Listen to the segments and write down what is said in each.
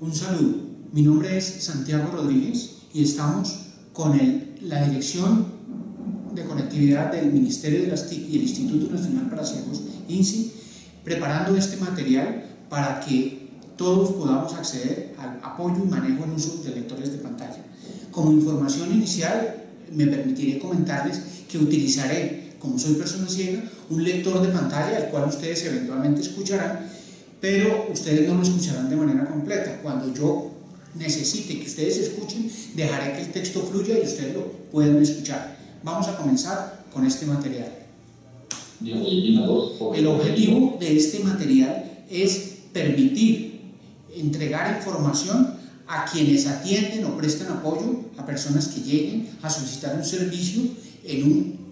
Un saludo, mi nombre es Santiago Rodríguez y estamos con la Dirección de Conectividad del Ministerio de las TIC y el Instituto Nacional para Ciegos, INSI, preparando este material para que todos podamos acceder al apoyo y manejo en uso de lectores de pantalla. Como información inicial, me permitiré comentarles que utilizaré, como soy persona ciega, un lector de pantalla, el cual ustedes eventualmente escucharán, pero ustedes no lo escucharán de manera completa. Cuando yo necesite que ustedes escuchen, dejaré que el texto fluya y ustedes lo puedan escuchar. Vamos a comenzar con este material. El objetivo de este material es permitir entregar información a quienes atienden o prestan apoyo a personas que lleguen a solicitar un servicio en un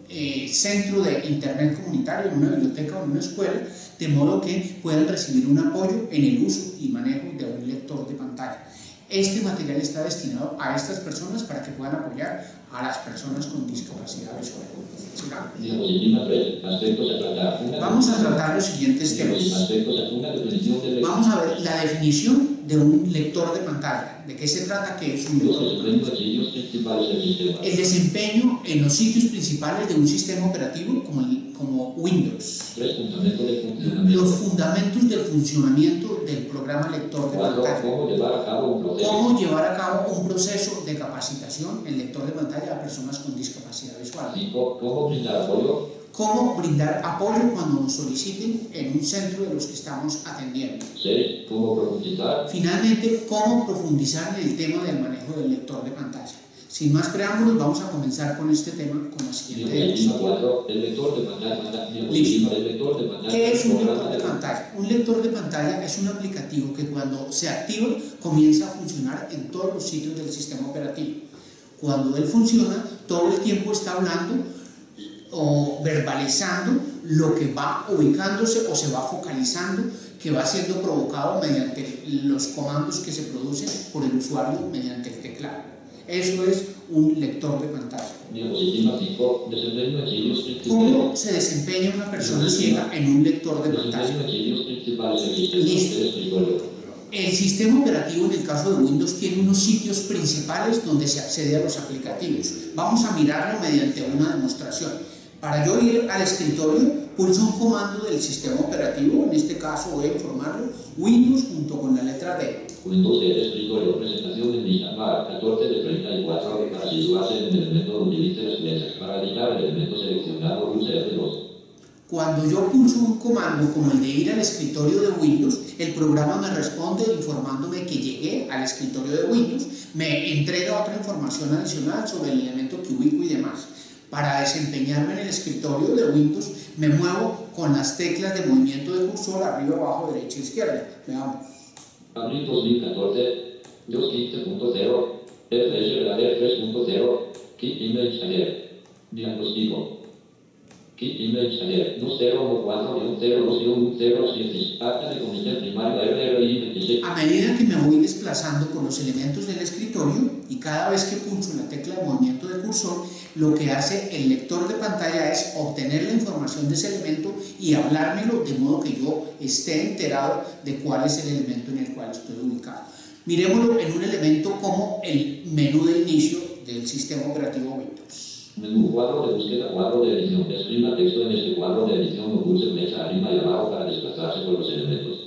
centro de internet comunitario, en una biblioteca o en una escuela, de modo que puedan recibir un apoyo en el uso y manejo de un lector de pantalla. Este material está destinado a estas personas para que puedan apoyar a las personas con discapacidad visual. Vamos a tratar los siguientes temas. Vamos a ver la definición de un lector de pantalla. ¿De qué se trata? ¿Qué es un lector de pantalla? El desempeño en los sitios principales de un sistema operativo como Windows. Los fundamentos del funcionamiento del programa lector de pantalla. Cómo llevar a cabo un proceso de capacitación en lector de pantalla a personas con discapacidad visual. Cómo brindar apoyo cuando nos soliciten en un centro de los que estamos atendiendo. Finalmente, cómo profundizar en el tema del manejo del lector de pantalla. Sin más preámbulos, vamos a comenzar con este tema, con la siguiente diapositiva. Listo. ¿Qué es un lector de pantalla? Un lector de pantalla es un aplicativo que cuando se activa comienza a funcionar en todos los sitios del sistema operativo. Cuando él funciona, todo el tiempo está hablando o verbalizando lo que va ubicándose o se va focalizando, que va siendo provocado mediante los comandos que se producen por el usuario mediante el teclado. Eso es un lector de pantalla. ¿Cómo se desempeña una persona ciega en un lector de pantalla? Listo. El sistema operativo en el caso de Windows tiene unos sitios principales donde se accede a los aplicativos. Vamos a mirarlo mediante una demostración. Para yo ir al escritorio, pulso un comando del sistema operativo, en este caso voy a informarlo, Windows junto con la letra D. Windows del escritorio, presentación en Myanmar, 14 de 34, para situarse en el elemento donde utilice las flechas, para editar el elemento seleccionado, pulse F2. Cuando yo pulso un comando como el de ir al escritorio de Windows, el programa me responde informándome que llegué al escritorio de Windows, me entrega otra información adicional sobre el elemento que ubico y demás. Para desempeñarme en el escritorio de Windows, me muevo con las teclas de movimiento de cursor arriba, abajo, derecha, izquierda. Veamos. Abril 2014, 2.15.0, FS Reader 3.0, Key Image Added, diagnóstico. Key Image Added, 2014-02107, acta de comisión primaria RRI. A medida que me voy desplazando con los elementos del escritorio y cada vez que pulso la tecla de movimiento de cursor, lo que hace el lector de pantalla es obtener la información de ese elemento y hablármelo de modo que yo esté enterado de cuál es el elemento en el cual estoy ubicado. Miremoslo en un elemento como el menú de inicio del sistema operativo Windows. Menú cuadro de búsqueda, cuadro de edición. Exprima texto en este cuadro de edición o pulse flecha arriba y abajo para desplazarse por los elementos.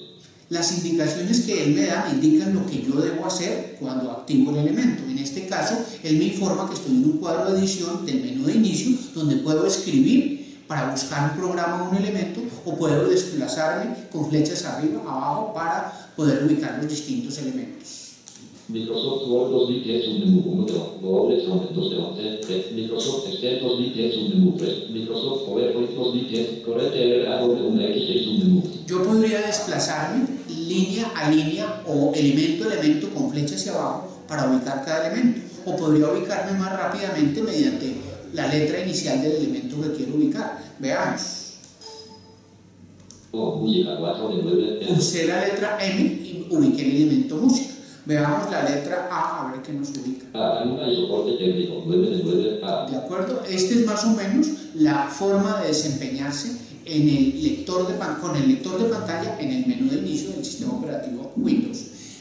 Las indicaciones que él me da me indican lo que yo debo hacer cuando activo el elemento. En este caso, él me informa que estoy en un cuadro de edición del menú de inicio donde puedo escribir para buscar un programa o un elemento, o puedo desplazarme con flechas arriba, abajo para poder ubicar los distintos elementos. Microsoft Word 2010 un menú 1 de Google Chrome 2 de 11, Microsoft Excel 2010 un menú 3, Microsoft PowerPoint 2010, Corel W1X6 un menú. Yo podría desplazarme línea a línea o elemento a elemento con flecha hacia abajo para ubicar cada elemento, o podría ubicarme más rápidamente mediante la letra inicial del elemento que quiero ubicar. Veamos. Música 4 de 9. Pulsé la letra M y ubiqué el elemento música. Veamos la letra A ver qué nos ubica. Y soporte técnico, 9 de 9. De acuerdo, esta es más o menos la forma de desempeñarse en el lector con el lector de pantalla en el menú de inicio del sistema operativo Windows.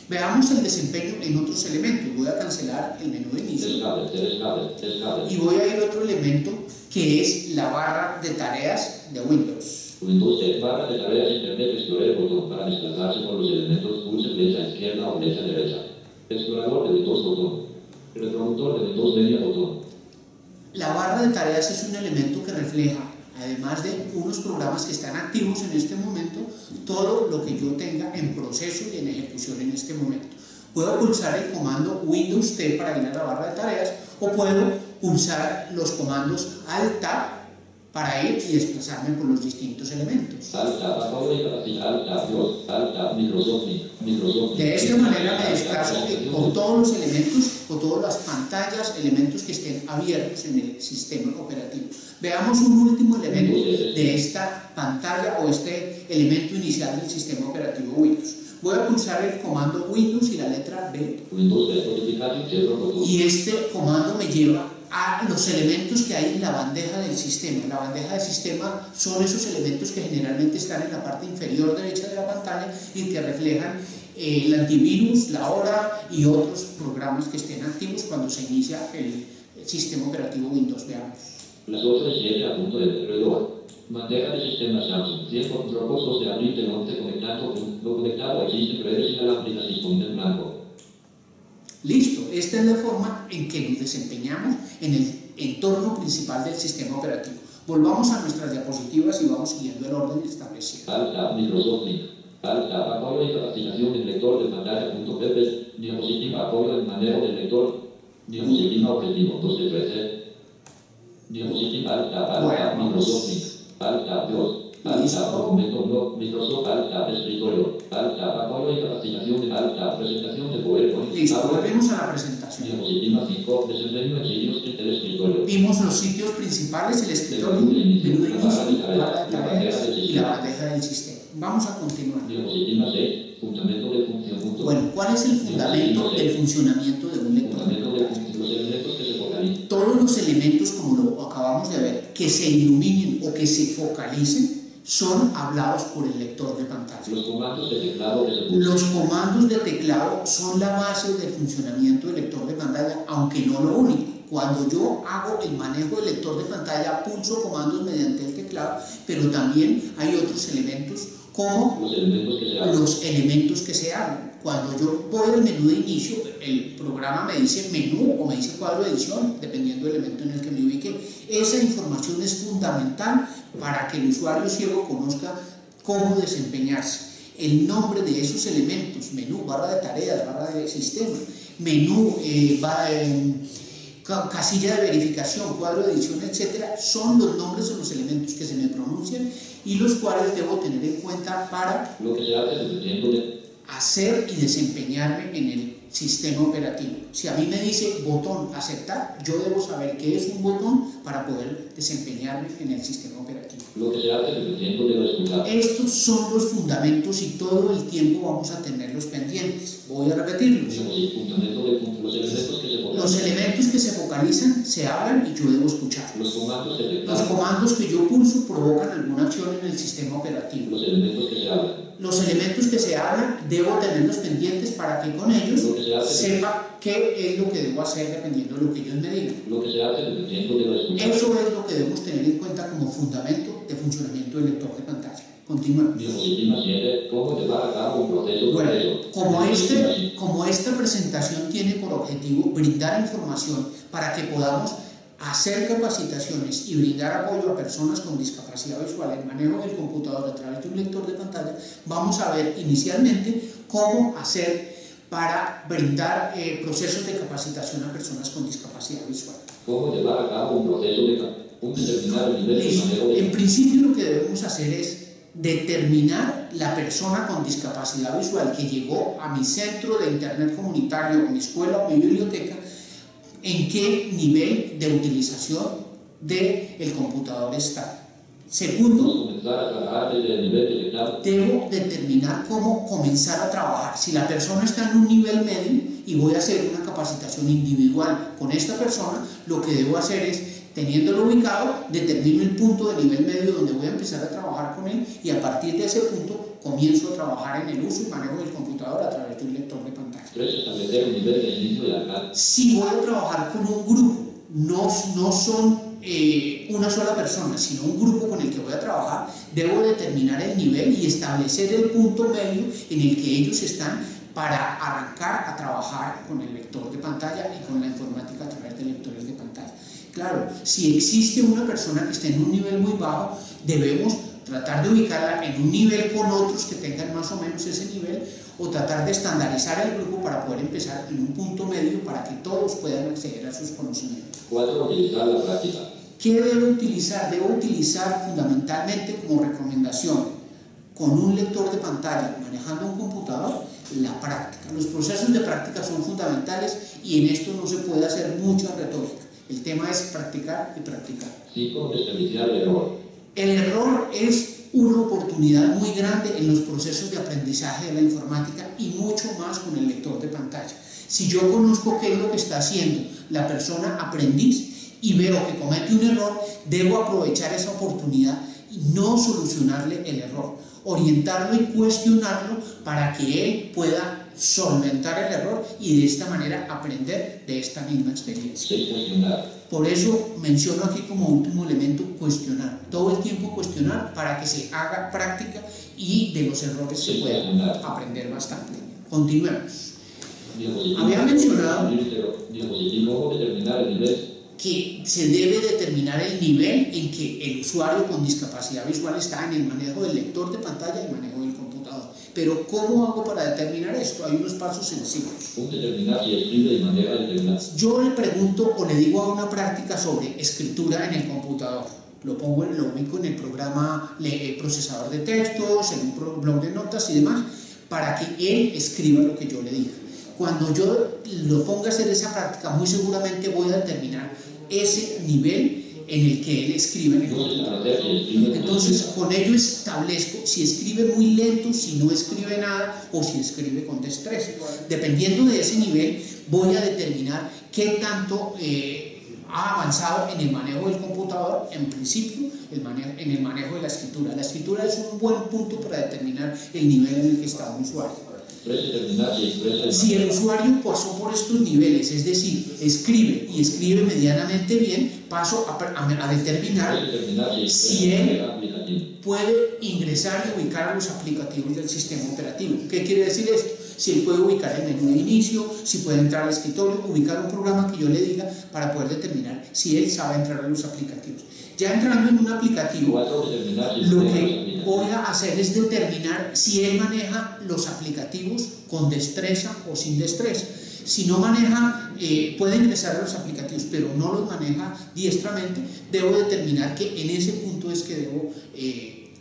Veamos el desempeño en otros elementos. Voy a cancelar el menú de inicio y voy a ir a otro elemento que es la barra de tareas de Windows. Windows barra de tareas Internet Explorer botón para desplazarse por los elementos, pulse flecha izquierda o flecha derecha. Explorador de Windows botón. Reproductor de Windows Media botón. La barra de tareas es un elemento que refleja, además de unos programas que están activos en este momento, todo lo que yo tenga en proceso y en ejecución en este momento. Puedo pulsar el comando Windows T para ir a la barra de tareas, o puedo pulsar los comandos Alt Tab para ir y desplazarme por los distintos elementos. De esta manera me desplazo por todos los elementos, por todas las pantallas, elementos que estén abiertos en el sistema operativo. Veamos un último elemento de esta pantalla o este elemento inicial del sistema operativo Windows. Voy a pulsar el comando Windows y la letra B. Y este comando me lleva a los elementos que hay en la bandeja del sistema. La bandeja del sistema son esos elementos que generalmente están en la parte inferior derecha de la pantalla y que reflejan el antivirus, la hora y otros programas que estén activos cuando se inicia el sistema operativo Windows. Veamos. Las 8:07 a punto de reloj. Bandeja de sistema Samsung. 100 propuestos de abril del 11 conectado. No conectado existen redes inalámbricas disponibles en blanco. Listo, esta es la forma en que nos desempeñamos en el entorno principal del sistema operativo. Volvamos a nuestras diapositivas y vamos siguiendo el orden establecido. Alt-Tab, Microsoft Link. Alt-Tab, apoyo y capacidad del lector de pantalla.pp. Diapositiva, apoyo del manejo del lector. Diapositiva objetivo 2 de 13. Diapositiva Alt-Tab, Microsoft Link. Alt-Tab 2. Alt-Tab, documento blog, Microsoft Alt-Tab, escritorio. Alt-Tab, apoyo y capacitación de Alt-Tab, presentación de PowerPoint. Listo, volvemos a la presentación. Diapositiva 5, desempeño en sitios del escritorio. Vimos los sitios principales, el escritorio, menú de inicio, barra de tareas y la bandeja del sistema. Vamos a continuar. Diapositiva 6, fundamento de función. Bueno, ¿cuál es el fundamento del funcionamiento de un lector de pantalla? Los elementos que se focalizan. Todos los elementos, como lo acabamos de ver, que se iluminen o que se focalicen, son hablados por el lector de pantalla. Los comandos de teclado que se pulsan. Los comandos de teclado son la base del funcionamiento del lector de pantalla, aunque no lo único. Cuando yo hago el manejo del lector de pantalla, pulso comandos mediante el teclado, pero también hay otros elementos como los elementos que se abren. Cuando yo voy al menú de inicio, el programa me dice menú o me dice cuadro de edición, dependiendo del elemento en el que me ubique. Esa información es fundamental para que el usuario ciego conozca cómo desempeñarse. El nombre de esos elementos, menú, barra de tareas, barra de sistema, menú, casilla de verificación, cuadro de edición, etcétera, son los nombres de los elementos que se me pronuncian y los cuales debo tener en cuenta para lo que se hace dependiendo de hacer y desempeñarme en el sistema operativo. Si a mí me dice botón aceptar, yo debo saber qué es un botón para poder desempeñarme en el sistema operativo. Lo que se hace dependiendo de lo escuchado. Estos son los fundamentos y todo el tiempo vamos a tenerlos pendientes. Voy a repetirlos. Los elementos que se focalizan se hablan y yo debo escuchar. Los comandos que yo pulso provocan alguna acción en el sistema operativo. Los elementos que se hablan. Los elementos que se hablan debo tenerlos pendientes para que con ellos sepa qué es lo que debo hacer dependiendo de lo que ellos me digan. Lo que se hace dependiendo de lo escuchado. Eso es lo que debemos tener en cuenta como fundamento de funcionamiento del lector de pantalla. Continuamos. ¿Cómo llevar a cabo un proceso? Bueno, como esta presentación tiene por objetivo brindar información para que podamos hacer capacitaciones y brindar apoyo a personas con discapacidad visual en manejo del computador a través de un lector de pantalla, vamos a ver inicialmente cómo hacer para brindar procesos de capacitación a personas con discapacidad visual. ¿Cómo llevar a cabo un proceso de un determinado nivel de manejo? En principio lo que debemos hacer es determinar la persona con discapacidad visual que llegó a mi centro de internet comunitario, o mi escuela o mi biblioteca, en qué nivel de utilización del computador está. Segundo, debo determinar cómo comenzar a trabajar. Si la persona está en un nivel medio y voy a hacer una capacitación individual con esta persona, lo que debo hacer es Teniéndolo ubicado, determino el punto de nivel medio donde voy a empezar a trabajar con él y a partir de ese punto comienzo a trabajar en el uso y manejo del computador a través de un lector de pantalla. 3. Establecer un nivel de inicio y alcance. Si voy a trabajar con un grupo, no son una sola persona, sino un grupo con el que voy a trabajar, debo determinar el nivel y establecer el punto medio en el que ellos están para arrancar a trabajar con el lector de pantalla y con la informática a través de lectores de pantalla. Claro, si existe una persona que esté en un nivel muy bajo, debemos tratar de ubicarla en un nivel con otros que tengan más o menos ese nivel o tratar de estandarizar el grupo para poder empezar en un punto medio para que todos puedan acceder a sus conocimientos. 4. Utilizar la práctica. ¿Qué debo utilizar? Debo utilizar fundamentalmente como recomendación con un lector de pantalla manejando un computador la práctica. Los procesos de práctica son fundamentales y en esto no se puede hacer mucha retórica. El tema es practicar y practicar. 5. Desperdiciar el error. El error es una oportunidad muy grande en los procesos de aprendizaje de la informática y mucho más con el lector de pantalla. Si yo conozco qué es lo que está haciendo la persona aprendiz y veo que comete un error, debo aprovechar esa oportunidad y no solucionarle el error, orientarlo y cuestionarlo para que él pueda solventar el error y de esta manera aprender de esta misma experiencia. 6. Cuestionar. Por eso menciono aquí como último elemento cuestionar, todo el tiempo cuestionar para que se haga práctica y de los errores se pueda aprender bastante. Continuemos. Había mencionado Diapositivo, determinar el nivel. Que se debe determinar el nivel en que el usuario con discapacidad visual está en el manejo del lector de pantalla y el manejo del computador. Pero ¿cómo hago para determinar esto? Hay unos pasos sencillos. Determinar si escribe de manera determinada. Yo le pregunto o le digo a una práctica sobre escritura en el computador. Lo ubico en el programa procesador de textos, en un blog de notas y demás, para que él escriba lo que yo le diga. Cuando yo lo ponga a hacer esa práctica, muy seguramente voy a determinar ese nivel en el que él escribe en el computador. Entonces, con ello establezco si escribe muy lento, si no escribe nada o si escribe con destreza. Dependiendo de ese nivel, voy a determinar qué tanto ha avanzado en el manejo del computador, en principio, en el manejo de la escritura. La escritura es un buen punto para determinar el nivel en el que está un usuario. Si el usuario pasó por estos niveles, es decir, escribe y escribe medianamente bien, paso a determinar si él puede ingresar y ubicar a los aplicativos del sistema operativo. ¿Qué quiere decir esto? Si él puede ubicar el menú de inicio, si puede entrar al escritorio, ubicar un programa que yo le diga para poder determinar si él sabe entrar a los aplicativos. Ya entrando en un aplicativo, lo que voy a hacer es determinar si él maneja los aplicativos con destreza o sin destreza. Si no maneja, puede ingresar a los aplicativos, pero no los maneja diestramente, debo determinar que en ese punto es que debo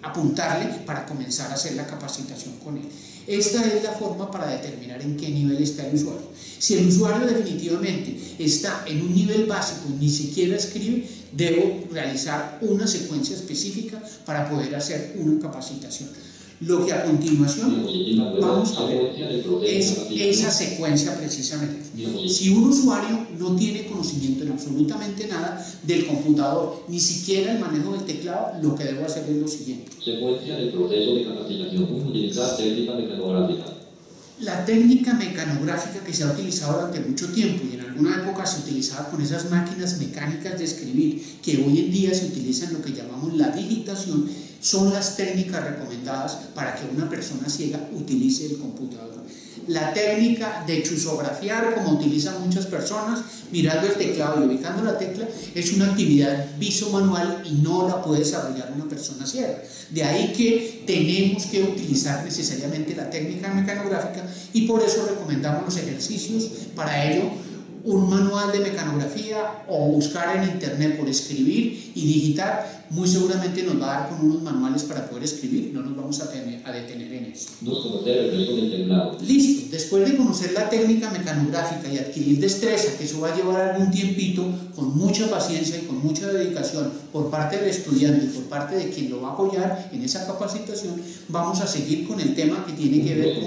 apuntarle para comenzar a hacer la capacitación con él. Esta es la forma para determinar en qué nivel está el usuario. Si el usuario definitivamente está en un nivel básico y ni siquiera escribe, debo realizar una secuencia específica para poder hacer una capacitación. Lo que a continuación vamos a ver es esa secuencia precisamente. Si un usuario no tiene conocimiento en absolutamente nada del computador, ni siquiera el manejo del teclado, lo que debo hacer es lo siguiente. Secuencia del proceso de capacitación. Utilizar técnica mecanográfica. La técnica mecanográfica que se ha utilizado durante mucho tiempo y en alguna época se utilizaba con esas máquinas mecánicas de escribir que hoy en día se utilizan en lo que llamamos la digitación, son las técnicas recomendadas para que una persona ciega utilice el computador. La técnica de chuzografiar, como utilizan muchas personas, mirando el teclado y ubicando la tecla, es una actividad visomanual y no la puede desarrollar una persona ciega. De ahí que tenemos que utilizar necesariamente la técnica mecanográfica y por eso recomendamos los ejercicios. Para ello, un manual de mecanografía o buscar en internet por escribir y digitar, muy seguramente nos va a dar con unos manuales para poder escribir, no nos vamos a detener en eso. Conocer el resto del teclado. Listo, después de conocer la técnica mecanográfica y adquirir destreza, que eso va a llevar algún tiempito, con mucha paciencia y con mucha dedicación por parte del estudiante y por parte de quien lo va a apoyar en esa capacitación, vamos a seguir con el tema que tiene que ver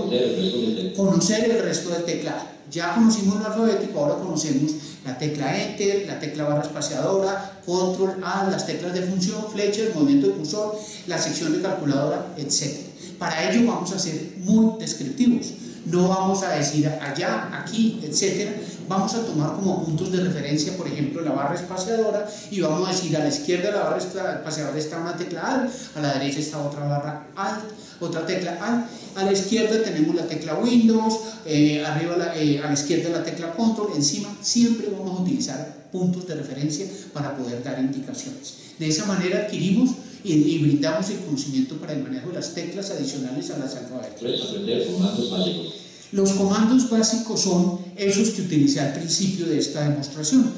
con conocer el resto del teclado. Ya conocimos lo alfabético, ahora conocemos la tecla Enter, la tecla barra espaciadora, Control A, las teclas de función, flechas, movimiento de cursor, la sección de calculadora, etc. Para ello vamos a ser muy descriptivos. No vamos a decir allá, aquí, etc. Vamos a tomar como puntos de referencia, por ejemplo, la barra espaciadora, y vamos a decir a la izquierda de la barra espaciadora está una tecla Alt, a la derecha está otra barra Alt, otra tecla Alt, a la izquierda tenemos la tecla Windows, arriba a la izquierda la tecla Control, encima siempre vamos a utilizar puntos de referencia para poder dar indicaciones. De esa manera adquirimos y brindamos el conocimiento para el manejo de las teclas adicionales a las alfabéticas. Aprender comandos básicos. Los comandos básicos son esos que utilicé al principio de esta demostración.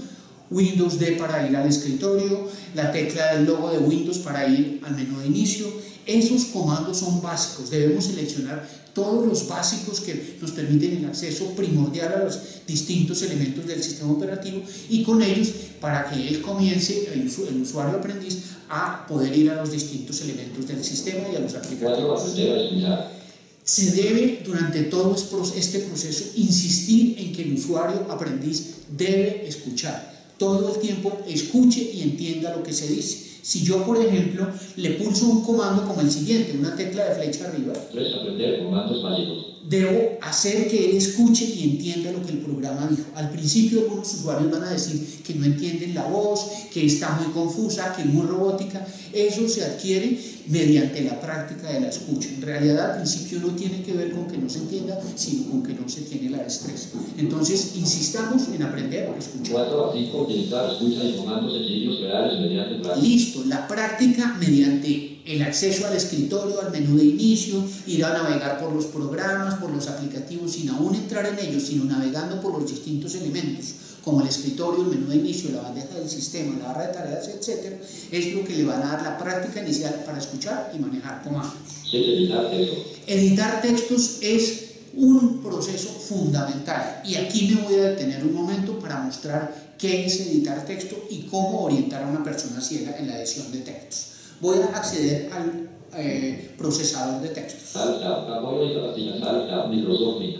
Windows D para ir al escritorio, la tecla del logo de Windows para ir al menú de inicio. Esos comandos son básicos, debemos seleccionar todos los básicos que nos permiten el acceso primordial a los distintos elementos del sistema operativo, y con ellos para que él comience, el usuario aprendiz, a poder ir a los distintos elementos del sistema y a los aplicativos. Se debe durante todo este proceso insistir en que el usuario aprendiz debe escuchar. Todo el tiempo escuche y entienda lo que se dice. Si yo, por ejemplo, le pulso un comando como el siguiente, una tecla de flecha arriba, Aprender comandos básicos. debo hacer que él escuche y entienda lo que el programa dijo. Al principio algunos usuarios van a decir que no entienden la voz, que está muy confusa, que es muy robótica. Eso se adquiere mediante la práctica de la escucha. En realidad al principio no tiene que ver con que no se entienda, sino con que no se tiene la destreza. Entonces insistamos en aprender a escuchar. 4 a 5. Utilizar escucha y comandos sencillos reales mediante práctica. Listo, la práctica mediante el acceso al escritorio, al menú de inicio, ir a navegar por los programas, por los aplicativos, sin aún entrar en ellos, sino navegando por los distintos elementos, como el escritorio, el menú de inicio, la bandeja del sistema, la barra de tareas, etc., es lo que le van a dar la práctica inicial para escuchar y manejar comandos. Editar textos. Editar textos es un proceso fundamental, y aquí me voy a detener un momento para mostrar qué es editar texto y cómo orientar a una persona ciega en la edición de textos. Voy a acceder al procesador de textos. Apoyo y capacidad. Microsoft Link.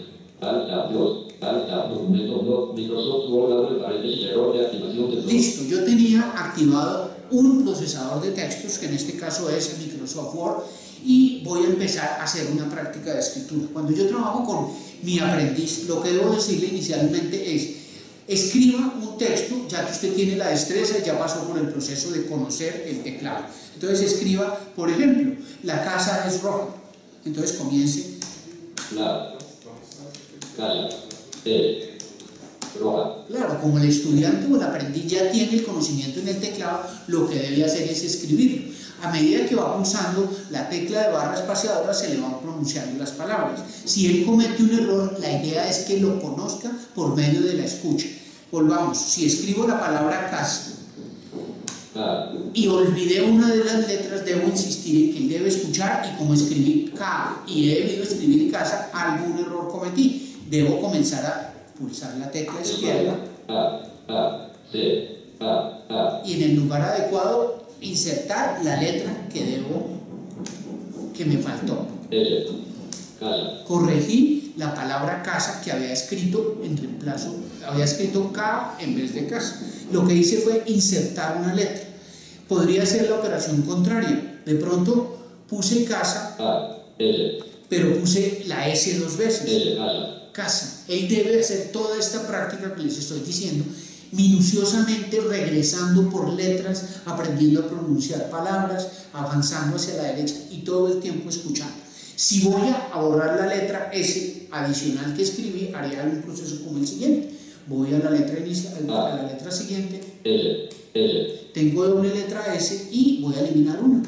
Documento blog. Microsoft Word. Abre paréntesis. Error de activación de. Listo, yo tenía activado un procesador de textos, que en este caso es Microsoft Word, y voy a empezar a hacer una práctica de escritura. Cuando yo trabajo con mi aprendiz, lo que debo decirle inicialmente es: escriba un texto, ya que usted tiene la destreza y ya pasó por el proceso de conocer el teclado. Entonces escriba, por ejemplo, la casa es roja. Entonces comience. La casa roja. Claro, como el estudiante o el aprendiz ya tiene el conocimiento en el teclado, lo que debe hacer es escribirlo. A medida que va pulsando la tecla de barra espaciadora, se le van pronunciando las palabras. Si él comete un error, la idea es que lo conozca por medio de la escucha. Volvamos, si escribo la palabra casa y olvidé una de las letras, debo insistir en que él debe escuchar, y como escribí K y he debido escribir casa, algún error cometí. Debo comenzar a pulsar la tecla izquierda y en el lugar adecuado insertar la letra que me faltó. Corregí la palabra casa que había escrito en reemplazo, había escrito K en vez de casa. Lo que hice fue insertar una letra. Podría ser la operación contraria. De pronto puse casa, pero puse la S 2 veces. Casa. Él debe hacer toda esta práctica que les estoy diciendo, minuciosamente, regresando por letras, aprendiendo a pronunciar palabras, avanzando hacia la derecha y todo el tiempo escuchando. Si voy a borrar la letra S adicional que escribí, haría un proceso como el siguiente. Voy a la letra inicial, a la letra siguiente, tengo doble letra S y voy a eliminar una.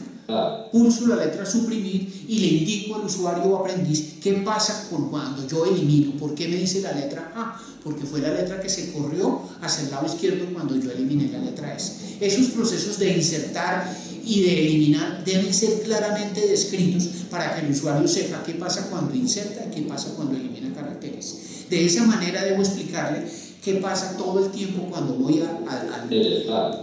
Pulso la letra suprimir y le indico al usuario o aprendiz qué pasa cuando yo elimino. ¿Por qué me dice la letra A? Porque fue la letra que se corrió hacia el lado izquierdo cuando yo eliminé la letra S. Esos procesos de insertar y de eliminar deben ser claramente descritos para que el usuario sepa qué pasa cuando inserta y qué pasa cuando elimina caracteres. De esa manera debo explicarle qué pasa todo el tiempo cuando voy al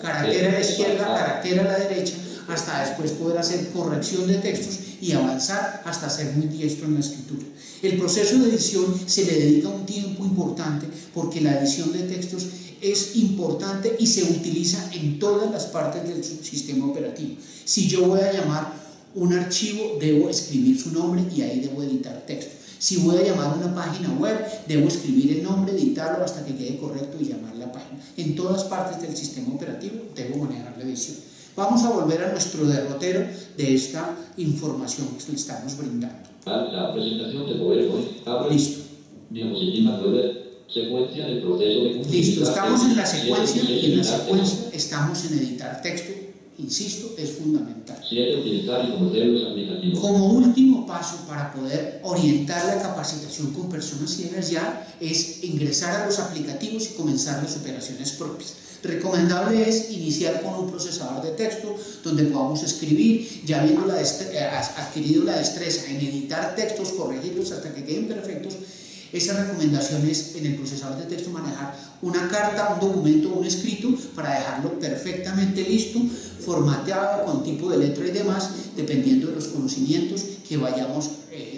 carácter a la izquierda, carácter a la derecha, hasta después poder hacer corrección de textos y avanzar hasta ser muy diestro en la escritura. El proceso de edición se le dedica un tiempo importante, porque la edición de textos es importante y se utiliza en todas las partes del sistema operativo. Si yo voy a llamar un archivo, debo escribir su nombre y ahí debo editar texto. Si voy a llamar una página web, debo escribir el nombre, editarlo hasta que quede correcto y llamar la página. En todas partes del sistema operativo debo manejar la edición. Vamos a volver a nuestro derrotero de esta información que le estamos brindando. La presentación de PowerPoint. Abre. Listo. Diapositiva 9. Secuencia del proceso de publicidad. Listo, estamos en la secuencia y en la secuencia estamos en editar texto. Insisto, es fundamental. 7. Utilizar y conocer los aplicativos. Como último paso para poder orientar la capacitación con personas ciegas ya es ingresar a los aplicativos y comenzar las operaciones propias. Recomendable es iniciar con un procesador de texto donde podamos escribir, ya habiendo adquirido la destreza en editar textos, corregirlos hasta que queden perfectos. Esa recomendación es en el procesador de texto manejar una carta, un documento, un escrito para dejarlo perfectamente listo, formateado con tipo de letra y demás, dependiendo de los conocimientos que vayamos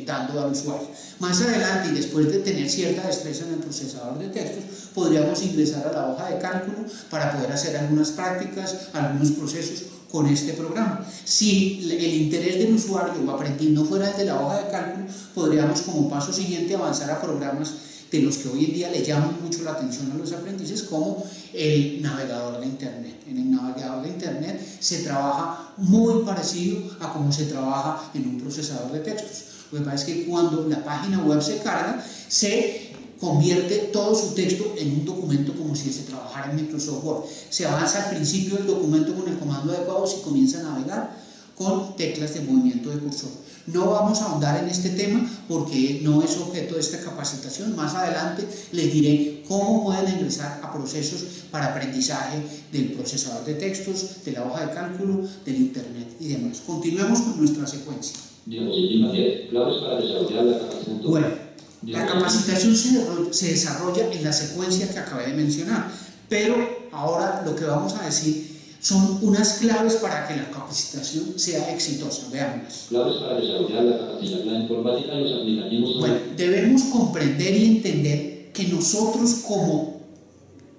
dando al usuario. Más adelante y después de tener cierta destreza en el procesador de textos, podríamos ingresar a la hoja de cálculo para poder hacer algunas prácticas, algunos procesos con este programa. Si el interés del usuario o aprendiz no fuera el de la hoja de cálculo, podríamos como paso siguiente avanzar a programas de los que hoy en día le llaman mucho la atención a los aprendices, como el navegador de Internet. En el navegador de Internet se trabaja muy parecido a cómo se trabaja en un procesador de textos. Lo que pasa es que cuando la página web se carga, se convierte todo su texto en un documento como si se trabajara en Microsoft Word. Se avanza al principio del documento con el comando adecuado y comienza a navegar con teclas de movimiento de cursor. No vamos a ahondar en este tema porque no es objeto de esta capacitación. Más adelante les diré cómo pueden ingresar a procesos para aprendizaje del procesador de textos, de la hoja de cálculo, del Internet y demás. Continuemos con nuestra secuencia. Diapositiva 10. Claves para desarrollar la capacitación. Bueno, la capacitación se desarrolla en la secuencia que acabé de mencionar, pero ahora lo que vamos a decir son unas claves para que la capacitación sea exitosa. Veámoslas. Claves para desarrollar la capacidad. La informática y los aplicativos son... Bueno, debemos comprender y entender que nosotros como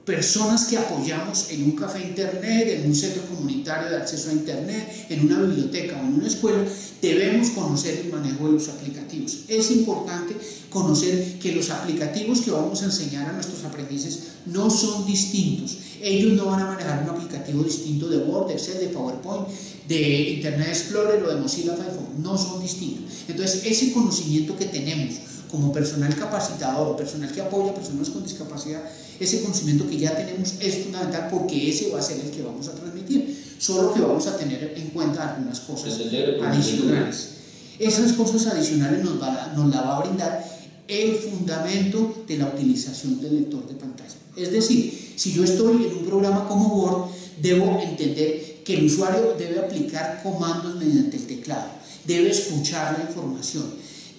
personas que apoyamos en un café internet, en un centro comunitario de acceso a internet, en una biblioteca o en una escuela, debemos conocer el manejo de los aplicativos. Es importante conocer que los aplicativos que vamos a enseñar a nuestros aprendices no son distintos. Ellos no van a manejar un aplicativo distinto de Word, de Excel, de PowerPoint, de Internet Explorer o de Mozilla Firefox. No son distintos. Entonces, ese conocimiento que tenemos como personal capacitador o personal que apoya a personas con discapacidad, ese conocimiento que ya tenemos es fundamental porque ese va a ser el que vamos a transmitir, solo que vamos a tener en cuenta algunas cosas adicionales. Esas cosas adicionales nos la va a brindar el fundamento de la utilización del lector de pantalla. Es decir, si yo estoy en un programa como Word, debo entender que el usuario debe aplicar comandos mediante el teclado, debe escuchar la información,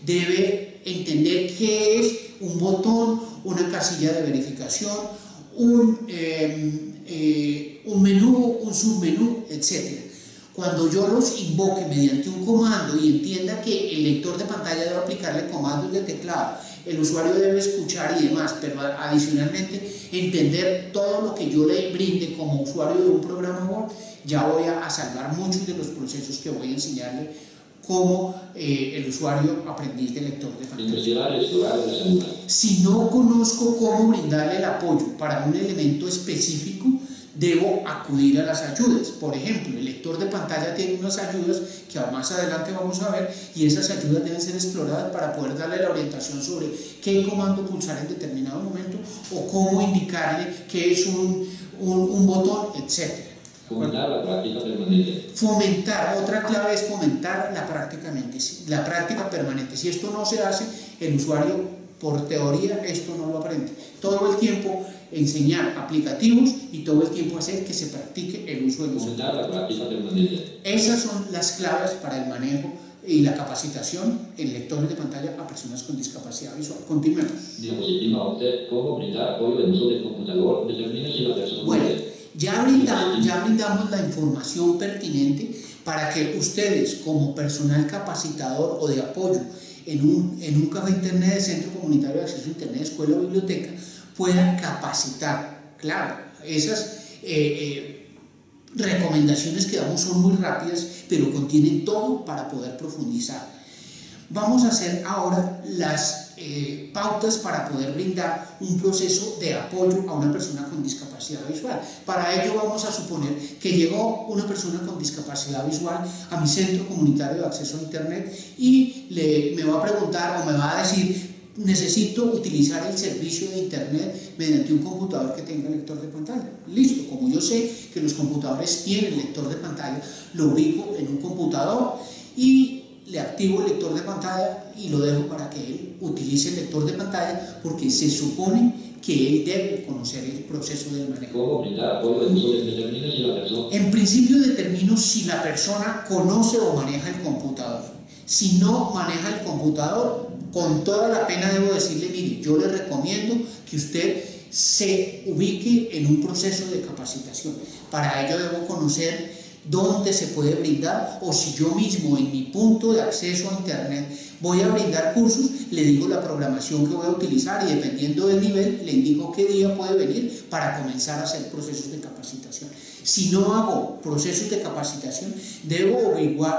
debe entender qué es un botón, una casilla de verificación, un menú, un submenú, etc. Cuando yo los invoque mediante un comando y entienda que el lector de pantalla debe aplicarle comandos de teclado, el usuario debe escuchar y demás, pero adicionalmente entender todo lo que yo le brinde como usuario de un programa Word, ya voy a salvar muchos de los procesos que voy a enseñarle como el usuario aprendiz de lector de pantalla. Si no conozco cómo brindarle el apoyo para un elemento específico, debo acudir a las ayudas. Por ejemplo, el lector de pantalla tiene unas ayudas que más adelante vamos a ver, y esas ayudas deben ser exploradas para poder darle la orientación sobre qué comando pulsar en determinado momento o cómo indicarle qué es un botón, etc. Fomentar la práctica permanente. Otra clave es fomentar la práctica permanente. Si esto no se hace, el usuario, por teoría, esto no lo aprende. Todo el tiempo enseñar aplicativos y todo el tiempo hacer que se practique el uso de los Fomentar la práctica permanente. Esas son las claves para el manejo y la capacitación en lectores de pantalla a personas con discapacidad visual. Continuemos. Diapositiva 11. ¿Cómo brindar apoyo del uso del computador? Determine si la persona puede. Ya brindamos la información pertinente para que ustedes, como personal capacitador o de apoyo en un café internet, centro comunitario de acceso a internet, escuela o biblioteca, puedan capacitar Claro, esas recomendaciones que damos son muy rápidas, pero contienen todo para poder profundizar. Vamos a hacer ahora las pautas para poder brindar un proceso de apoyo a una persona con discapacidad visual. Para ello vamos a suponer que llegó una persona con discapacidad visual a mi centro comunitario de acceso a internet y me va a preguntar o me va a decir: necesito utilizar el servicio de internet mediante un computador que tenga lector de pantalla. Listo, como yo sé que los computadores tienen lector de pantalla, lo ubico en un computador y le activo el lector de pantalla y lo dejo para que él utilice el lector de pantalla, porque se supone que él debe conocer el proceso del manejo. ¿Cómo brindar apoyo de uso? Determina si la persona... En principio determino si la persona conoce o maneja el computador. Si no maneja el computador, con toda la pena debo decirle: mire, yo le recomiendo que usted se ubique en un proceso de capacitación. Para ello debo conocer dónde se puede brindar, o si yo mismo en mi punto de acceso a internet voy a brindar cursos, le digo la programación que voy a utilizar y dependiendo del nivel le indico qué día puede venir para comenzar a hacer procesos de capacitación. Si no hago procesos de capacitación, debo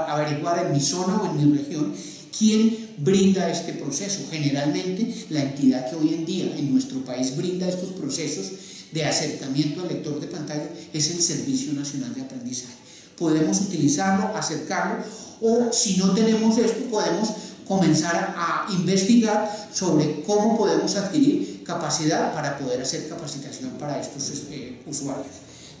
averiguar en mi zona o en mi región quién brinda este proceso. Generalmente la entidad que hoy en día en nuestro país brinda estos procesos de acercamiento al lector de pantalla es el Servicio Nacional de Aprendizaje. Podemos utilizarlo, acercarlo, o si no tenemos esto, podemos comenzar a investigar sobre cómo podemos adquirir capacidad para poder hacer capacitación para estos usuarios.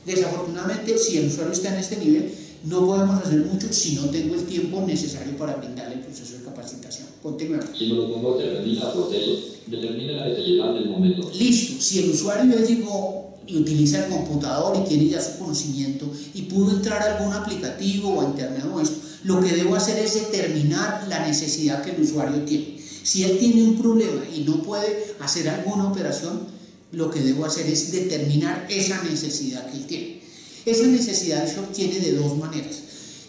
Desafortunadamente, si el usuario está en este nivel, no podemos hacer mucho si no tengo el tiempo necesario para brindarle el proceso de capacitación. Continuemos. Si no lo pongo, termina el proceso, determine la necesidad del momento. Listo, si el usuario ya llegó y utiliza el computador y tiene ya su conocimiento y pudo entrar a algún aplicativo o a internet o esto, lo que debo hacer es determinar la necesidad que el usuario tiene. Si él tiene un problema y no puede hacer alguna operación, lo que debo hacer es determinar esa necesidad que él tiene. Esa necesidad se obtiene de dos maneras.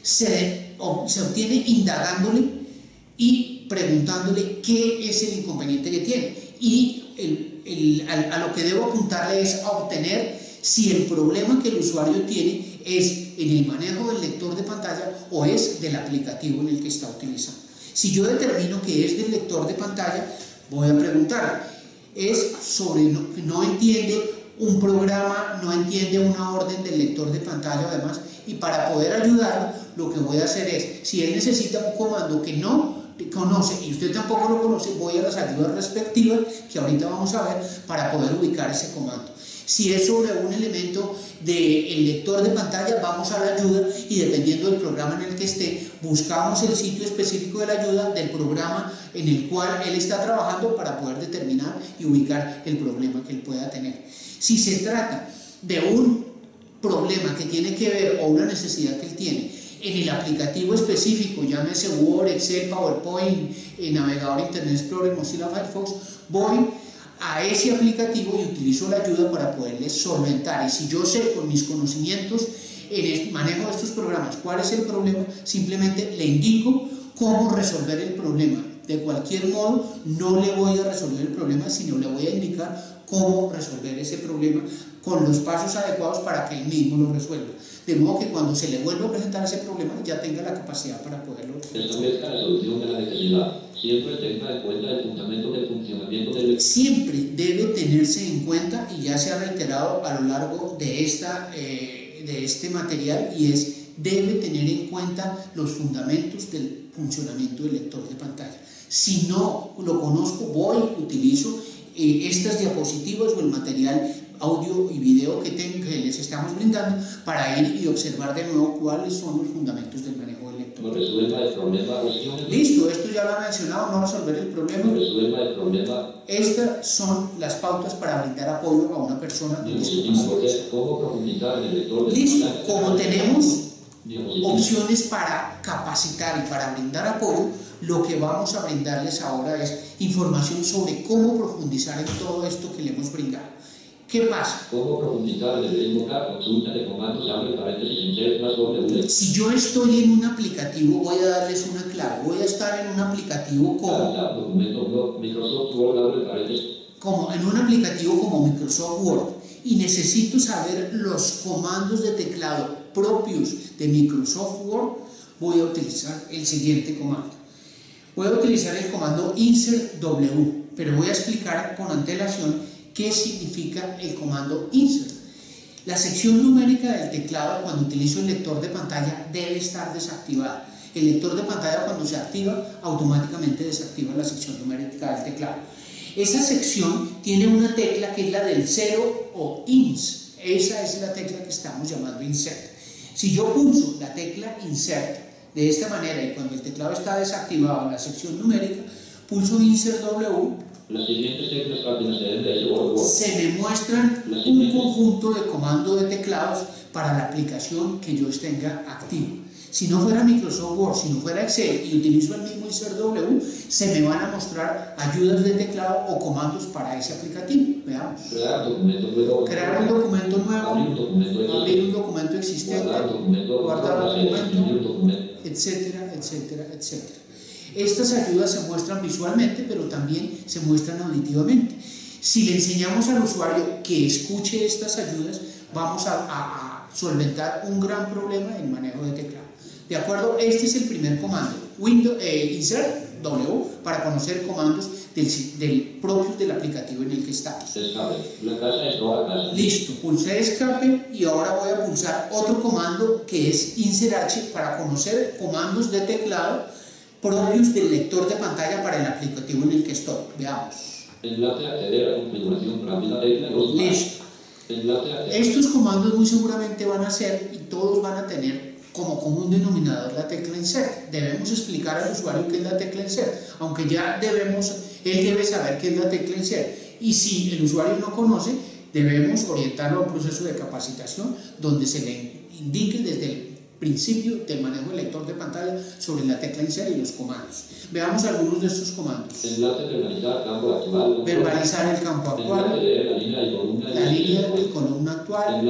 Se obtiene indagándole y preguntándole qué es el inconveniente que tiene. Y a lo que debo apuntarle es a obtener si el problema que el usuario tiene es en el manejo del lector de pantalla o es del aplicativo en el que está utilizando. Si yo determino que es del lector de pantalla, voy a preguntarle: es sobre no entiende un programa, no entiende una orden del lector de pantalla además, y para poder ayudarlo lo que voy a hacer es, si él necesita un comando que no conoce y usted tampoco lo conoce, voy a las ayudas respectivas que ahorita vamos a ver para poder ubicar ese comando. Si es sobre un elemento del lector de pantalla, vamos a la ayuda y dependiendo del programa en el que esté, buscamos el sitio específico de la ayuda del programa en el cual él está trabajando para poder determinar y ubicar el problema que él pueda tener. Si se trata de un problema que tiene que ver o una necesidad que él tiene en el aplicativo específico, llámese Word, Excel, PowerPoint, navegador Internet Explorer, Mozilla Firefox, voy a ese aplicativo y utilizo la ayuda para poderle solventar. Y si yo sé con mis conocimientos en el manejo de estos programas cuál es el problema, simplemente le indico cómo resolver el problema. De cualquier modo, no le voy a resolver el problema, sino le voy a indicar cómo resolver ese problema con los pasos adecuados para que él mismo lo resuelva. De modo que cuando se le vuelva a presentar ese problema, ya tenga la capacidad para poderlo resolver. Establezca la solución de la necesidad. Siempre tenga en cuenta el fundamento del funcionamiento del... Siempre debe tenerse en cuenta, y ya se ha reiterado a lo largo de este material, y es: debe tener en cuenta los fundamentos del funcionamiento del lector de pantalla. Si no lo conozco, utilizo estas diapositivas o el material audio y video que les estamos brindando para ir y observar de nuevo cuáles son los fundamentos del manejo del lector. No resuelva el problema. Listo, esto ya lo he mencionado, no resolver el problema. No resuelva el problema. Estas son las pautas para brindar apoyo a una persona con discapacidad. ¿Cómo profundizar en el lector de Listo, pantalla? como tenemos opciones para capacitar y para brindar apoyo, lo que vamos a brindarles ahora es información sobre cómo profundizar en todo esto que le hemos brindado. ¿Qué pasa? ¿Cómo profundizar en el invocar, consulta de comandos, abre paréntesis, insert más doble? Si yo estoy en un aplicativo, voy a darles una clave. Voy a estar en un aplicativo documento Microsoft Word, abre paréntesis. en un aplicativo como Microsoft Word, y necesito saber los comandos de teclado propios de Microsoft Word, voy a utilizar el siguiente comando. Voy a utilizar el comando insert W, pero voy a explicar con antelación qué significa el comando insert. La sección numérica del teclado, cuando utilizo el lector de pantalla, debe estar desactivada. El lector de pantalla, cuando se activa, automáticamente desactiva la sección numérica del teclado. Esa sección tiene una tecla que es la del 0 o ins. Esa es la tecla que estamos llamando insert. Si yo pulso la tecla insert de esta manera y cuando el teclado está desactivado en la sección numérica, pulso insert W, las siguientes teclas rápidas de Word. Se me muestran un conjunto de comandos de teclados para la aplicación que yo tenga activo. Si no fuera Microsoft Word, si no fuera Excel y utilizo el mismo insert W, se me van a mostrar ayudas de teclado o comandos para ese aplicativo. Veamos. Crear documento nuevo. Crear un documento nuevo. Abrir un documento existente. Guardar documento. Etcétera, etcétera, etcétera. Estas ayudas se muestran visualmente, pero también se muestran auditivamente. Si le enseñamos al usuario que escuche estas ayudas, vamos a solventar un gran problema en manejo de teclado. ¿De acuerdo? Este es el primer comando, insert W, para conocer comandos propios del aplicativo en el que estamos. Listo, pulsé escape y ahora voy a pulsar otro comando que es insert H para conocer comandos de teclado propios del lector de pantalla para el aplicativo en el que estoy. Veamos. Enlace a acceder a configuración rápida tecla 2. Listo. Estos comandos muy seguramente van a ser y todos van a tener como común denominador la tecla insert. Debemos explicar al usuario qué es la tecla insert, aunque ya él debe saber qué es la tecla insert. Y si el usuario no conoce, debemos orientarlo a un proceso de capacitación donde se le indique desde el principio del manejo del lector de pantalla sobre la tecla insert y los comandos. Veamos algunos de estos comandos. Verbalizar campo actual. Verbalizar el campo actual. La línea y columna actual.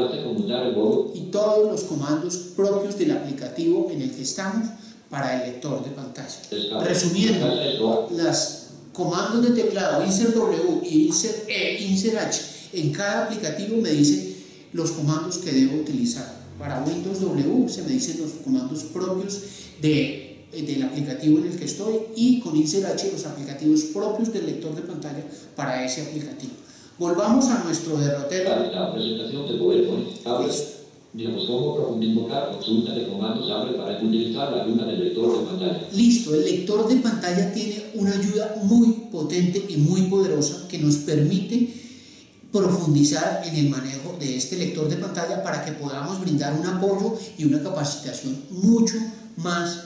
Y todos los comandos propios del aplicativo en el que estamos para el lector de pantalla. Resumiendo, los comandos de teclado insert W y insert H en cada aplicativo me dicen los comandos que debo utilizar. Para Windows W se me dicen los comandos propios del aplicativo en el que estoy y con insert H los aplicativos propios del lector de pantalla para ese aplicativo. Volvamos a nuestro derrotero. La presentación de PowerPoint. Digamos, cómo invocar consulta de comandos abre para utilizar la ayuda del lector de pantalla. Listo, el lector de pantalla tiene una ayuda muy potente y muy poderosa que nos permite profundizar en el manejo de este lector de pantalla para que podamos brindar un apoyo y una capacitación mucho más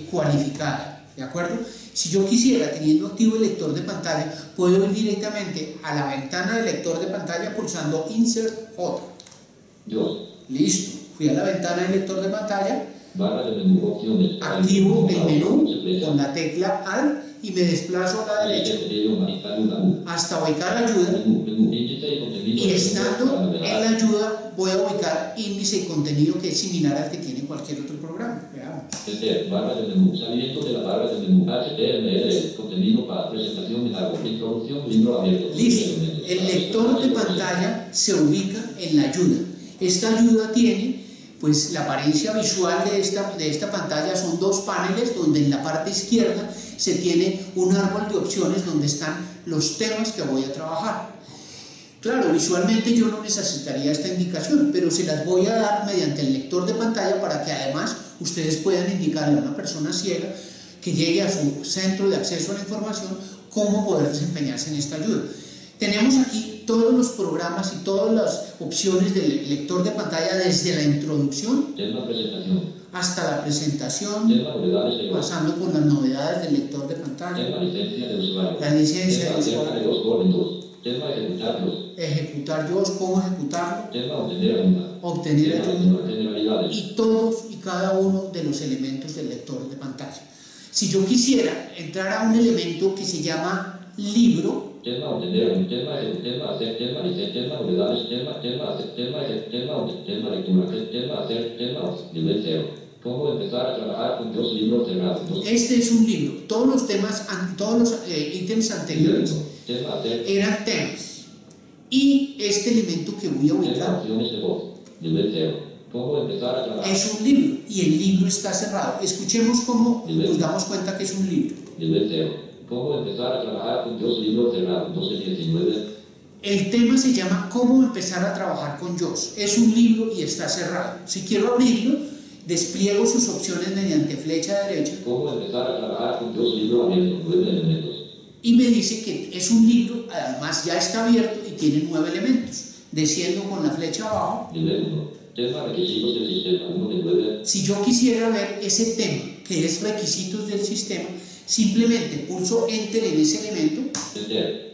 cualificada, ¿de acuerdo? Si yo quisiera, teniendo activo el lector de pantalla, puedo ir directamente a la ventana del lector de pantalla pulsando Insert J. Listo, fui a la ventana del lector de pantalla, barra de menú, opciones, activo el menú con la tecla Alt y me desplazo a la derecha hasta ubicar ayuda y estando en la ayuda voy a ubicar índice y contenido que es similar al que tiene cualquier otro programa. Veamos. Barra de menú, saliendo de la barra de menú HTML, contenido para presentación en la introducción, libro abierto. Listo, el lector de pantalla se ubica en la ayuda. Esta ayuda tiene pues la apariencia visual de esta pantalla son dos paneles donde en la parte izquierda se tiene un árbol de opciones donde están los temas que voy a trabajar. Claro, visualmente yo no necesitaría esta indicación, pero se las voy a dar mediante el lector de pantalla para que además ustedes puedan indicarle a una persona ciega que llegue a su centro de acceso a la información cómo poder desempeñarse en esta ayuda. Tenemos aquí todos los programas y todas las opciones del lector de pantalla desde la introducción hasta la presentación, pasando por las novedades del lector de pantalla, la licencia de usuario, ejecutar JAWS, cómo ejecutarlo, obtener ayuda y todos y cada uno de los elementos del lector de pantalla. Si yo quisiera entrar a un elemento que se llama libro, ¿Cómo empezar a trabajar con los libros cerrados? Este es un libro. Todos los temas, todos los ítems anteriores eran temas. Y este elemento que voy a ubicar Opciones de voz. Nivel 0. ¿Cómo empezar a trabajar? es un libro y el libro está cerrado. Escuchemos cómo nos damos cuenta que es un libro. Nivel 0. ¿Cómo empezar a trabajar con Dios? Libro cerrado. 1219. El tema se llama ¿Cómo empezar a trabajar con JOS? Es un libro y está cerrado. Si quiero abrirlo, despliego sus opciones mediante flecha derecha. ¿Cómo empezar a trabajar con Dios? Libro abierto. 9 elementos. Y me dice que es un libro, además ya está abierto y tiene 9 elementos. Desciendo con la flecha abajo. Nivel 1. Tema requisitos del sistema. 1 de 9. Si yo quisiera ver ese tema, que es requisitos del sistema, simplemente pulso Enter en ese elemento. Enter.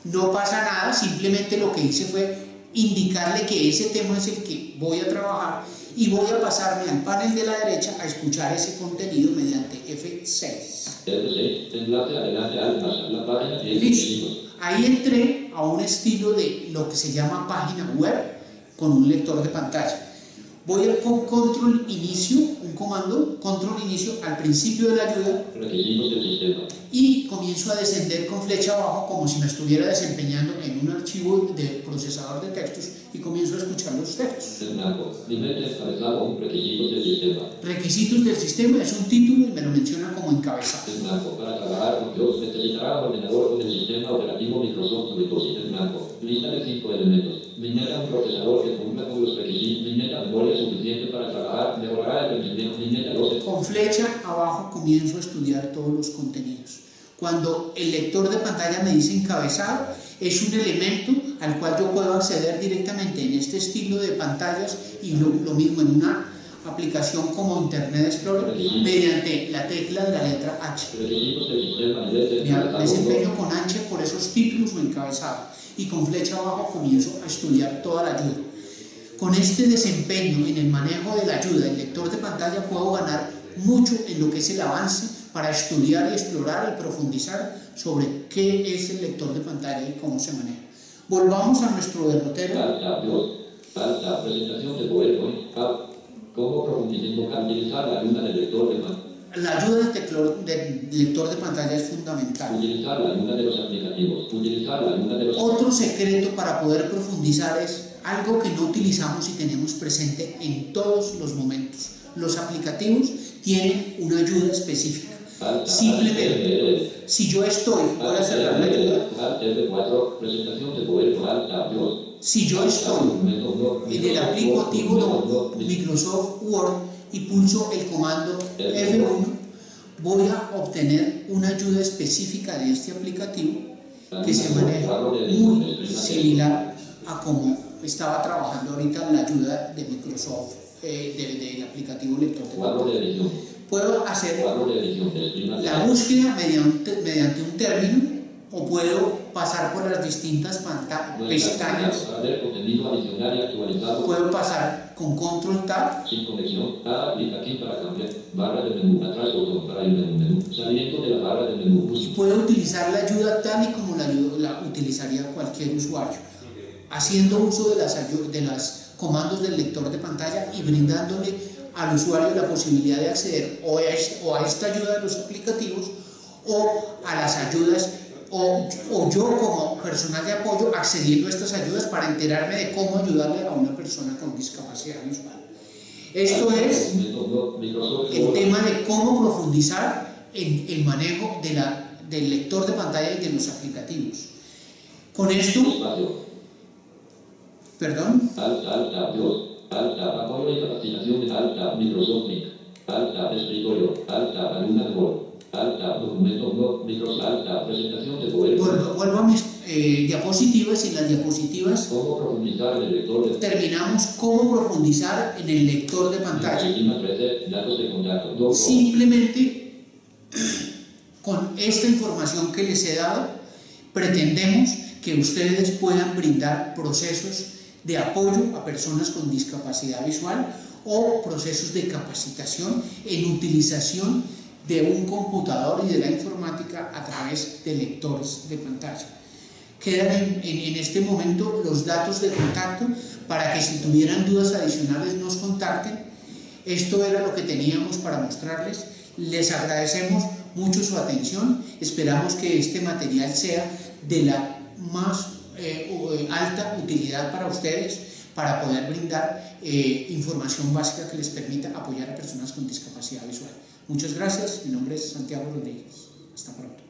No pasa nada, simplemente lo que hice fue indicarle que ese tema es el que voy a trabajar y voy a pasarme al panel de la derecha a escuchar ese contenido mediante F6. F6. Enlace adelante al pasar la página de Listo. Ahí entré a un estilo de lo que se llama página web con un lector de pantalla. Voy a con control inicio, un comando, control inicio al principio de la ayuda. Requisitos del sistema. Y comienzo a descender con flecha abajo como si me estuviera desempeñando en un archivo de procesador de textos y comienzo a escuchar los textos. En blanco. Nivel de encabezado. Requisitos del sistema. Requisitos del sistema es un título y me lo menciona como encabezado. En blanco. Para trabajar con Dios necesitará un ordenador con el sistema operativo Microsoft Windows. En blanco. Lista de 5 elementos. Viñeta un procesador que cumpla con los requisitos. Viñeta memoria suficiente para trabajar. Mejorará el rendimiento. Viñeta 12. Con flecha abajo comienzo a estudiar todos los contenidos. Cuando el lector de pantalla me dice encabezado, es un elemento al cual yo puedo acceder directamente en este estilo de pantallas y lo mismo en una aplicación como Internet Explorer mediante la tecla de la letra H. Me desempeño con H por esos títulos o encabezados y con flecha abajo comienzo a estudiar toda la ayuda. Con este desempeño en el manejo de la ayuda del lector de pantalla puedo ganar mucho en lo que es el avance para estudiar y explorar y profundizar sobre qué es el lector de pantalla y cómo se maneja. Volvamos a nuestro derrotero. Presentación de PowerPoint. ¿Cómo utilizar la ayuda del lector de pantalla? La ayuda del lector de pantalla es fundamental. Utilizar la ayuda de los aplicativos. Utilizar la ayuda de los... Otro secreto para poder profundizar es algo que no utilizamos y tenemos presente en todos los momentos. Los aplicativos tienen una ayuda específica. Simplemente, si yo estoy, voy a cerrar la ayuda. Si yo estoy en el aplicativo de Microsoft Word y pulso el comando F1, voy a obtener una ayuda específica de este aplicativo que se maneja muy similar a como estaba trabajando ahorita la ayuda de Microsoft, del aplicativo lector de pantalla. Puedo hacer la búsqueda mediante un término o puedo pasar por las distintas pestañas. Puedo pasar con control tab. Sin conexión, aplica aquí para cambiar barra de menú, atrás botón para ir menú, saliendo de la barra de menú. Y puedo utilizar la ayuda tal y como la utilizaría cualquier usuario, haciendo uso de los comandos del lector de pantalla y brindándole al usuario la posibilidad de acceder o a esta ayuda de los aplicativos o a las ayudas o yo como personal de apoyo accediendo a estas ayudas para enterarme de cómo ayudarle a una persona con discapacidad visual. Esto es el tema de cómo profundizar en el manejo del lector de pantalla y de los aplicativos. Con esto, perdón. Apoyo y capacitación de Microsoft Link, escritorio, alumna de Word, documento, Microsoft, presentación de PowerPoint. Vuelvo a mis diapositivas y en las diapositivas ¿Cómo profundizar en el lector de... terminamos cómo profundizar en el lector de pantalla. Datos de contacto. Simplemente con esta información que les he dado pretendemos que ustedes puedan brindar procesos de apoyo a personas con discapacidad visual o procesos de capacitación en utilización de un computador y de la informática a través de lectores de pantalla. Quedan en este momento los datos de contacto para que si tuvieran dudas adicionales nos contacten. Esto era lo que teníamos para mostrarles. Les agradecemos mucho su atención. Esperamos que este material sea de la más alta utilidad para ustedes, para poder brindar información básica que les permita apoyar a personas con discapacidad visual. Muchas gracias, mi nombre es Santiago Rodríguez. Hasta pronto.